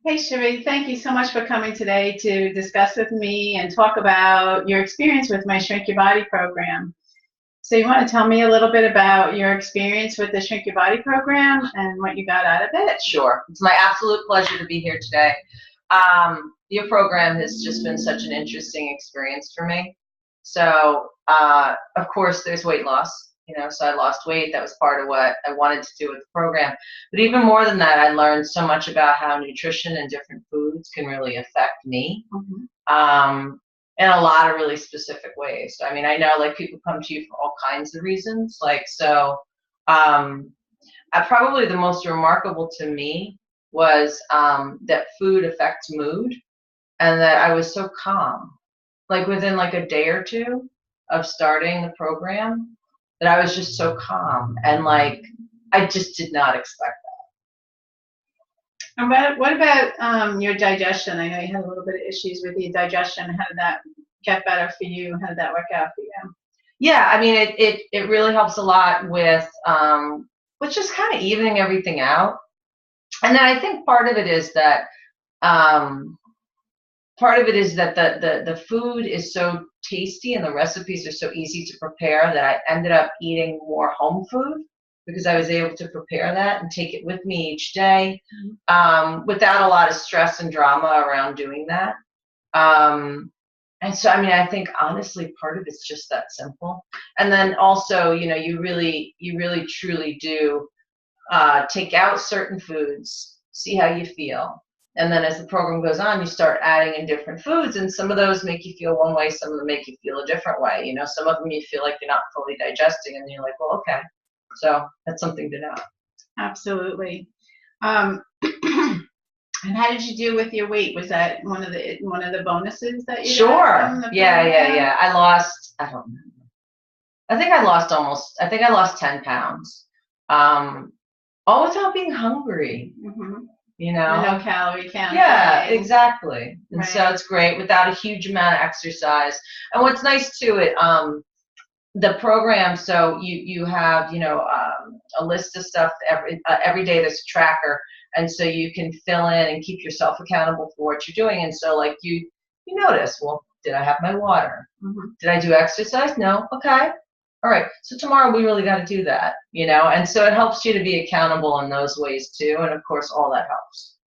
Hey, Cherie, thank you so much for coming today to discuss with me and talk about your experience with my Shrink Your Body program. So you want to tell me a little bit about your experience with the Shrink Your Body program and what you got out of it? Sure. It's my absolute pleasure to be here today. Your program has just been such an interesting experience for me. So, of course, there's weight loss. So I lost weight. That was part of what I wanted to do with the program. But even more than that, I learned so much about how nutrition and different foods can really affect me in a lot of really specific ways. So, I mean, I know like people come to you for all kinds of reasons. Probably the most remarkable to me was that food affects mood, and that I was so calm. Like within like a day or two of starting the program, that I was just so calm, and like I just did not expect that. And what about your digestion? I know you had a little bit of issues with your digestion. How did that get better for you? How did that work out for you? Yeah, I mean, it really helps a lot with just kind of evening everything out. And then I think part of it is that the food is so tasty and the recipes are so easy to prepare that I ended up eating more home food because I was able to prepare that and take it with me each day without a lot of stress and drama around doing that. And so, I mean, I think honestly, part of it's just that simple. And then also, you really truly do take out certain foods, see how you feel. And then as the program goes on, you start adding in different foods, and some of those make you feel one way, some of them make you feel a different way. Some of them you feel like you're not fully digesting, and you're like, well, okay. So that's something to know. Absolutely. And how did you do with your weight? Was that one of the bonuses that you Sure. got from the program? Yeah. I don't remember. I think I lost 10 pounds. All without being hungry. Mm-hmm. And no calorie count. Yeah, exactly. And right. So it's great without a huge amount of exercise. And what's nice too, the program, so you have a list of stuff every day. There's a tracker, and so you can fill in and keep yourself accountable for what you're doing. And so like you notice, well, did I have my water? Mm-hmm. Did I do exercise? No. Okay. All right, so tomorrow we really got to do that, and so it helps you to be accountable in those ways too, and of course all that helps.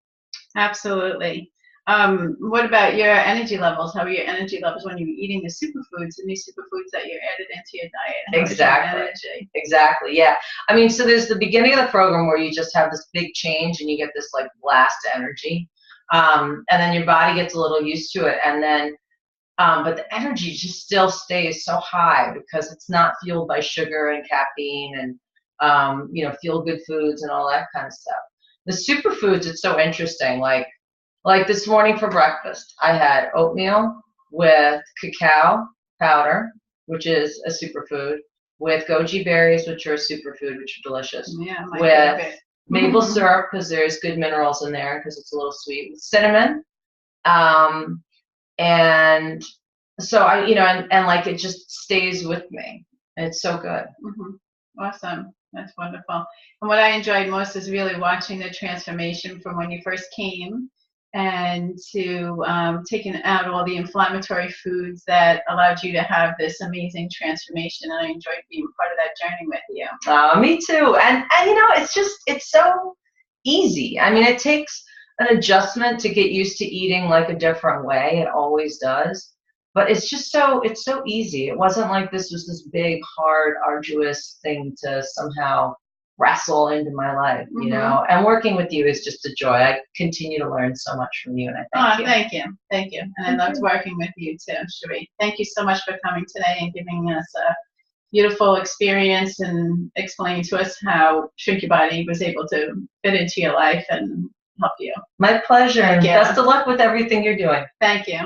Absolutely. What about your energy levels? How are your energy levels when you're eating the superfoods, the new superfoods that you added into your diet? Exactly, yeah. I mean, so there's the beginning of the program where you just have this big change and you get this like blast energy, and then your body gets a little used to it, and then but the energy just still stays so high because it's not fueled by sugar and caffeine and feel good foods and all that kind of stuff. The superfoods, it's so interesting. Like this morning for breakfast, I had oatmeal with cacao powder, which is a superfood, with goji berries, which are a superfood, which are delicious. Yeah, my with favorite. Maple syrup, because there's good minerals in there because it's a little sweet. With cinnamon. And so and like it just stays with me. It's so good. Mm-hmm. Awesome. That's wonderful. And what I enjoyed most is really watching the transformation from when you first came and to taking out all the inflammatory foods that allowed you to have this amazing transformation. And I enjoyed being part of that journey with you. Me too. And it's so easy. I mean, it takes an adjustment to get used to eating like a different way. It always does. But it's so easy. It wasn't like this was this big, hard, arduous thing to somehow wrestle into my life, And working with you is just a joy. I continue to learn so much from you, and I thank you. Thank you. And I loved working with you too, Cherie. Thank you so much for coming today and giving us a beautiful experience and explaining to us how Shrink Your Body was able to fit into your life and help you. My pleasure. Best of luck with everything you're doing. Thank you.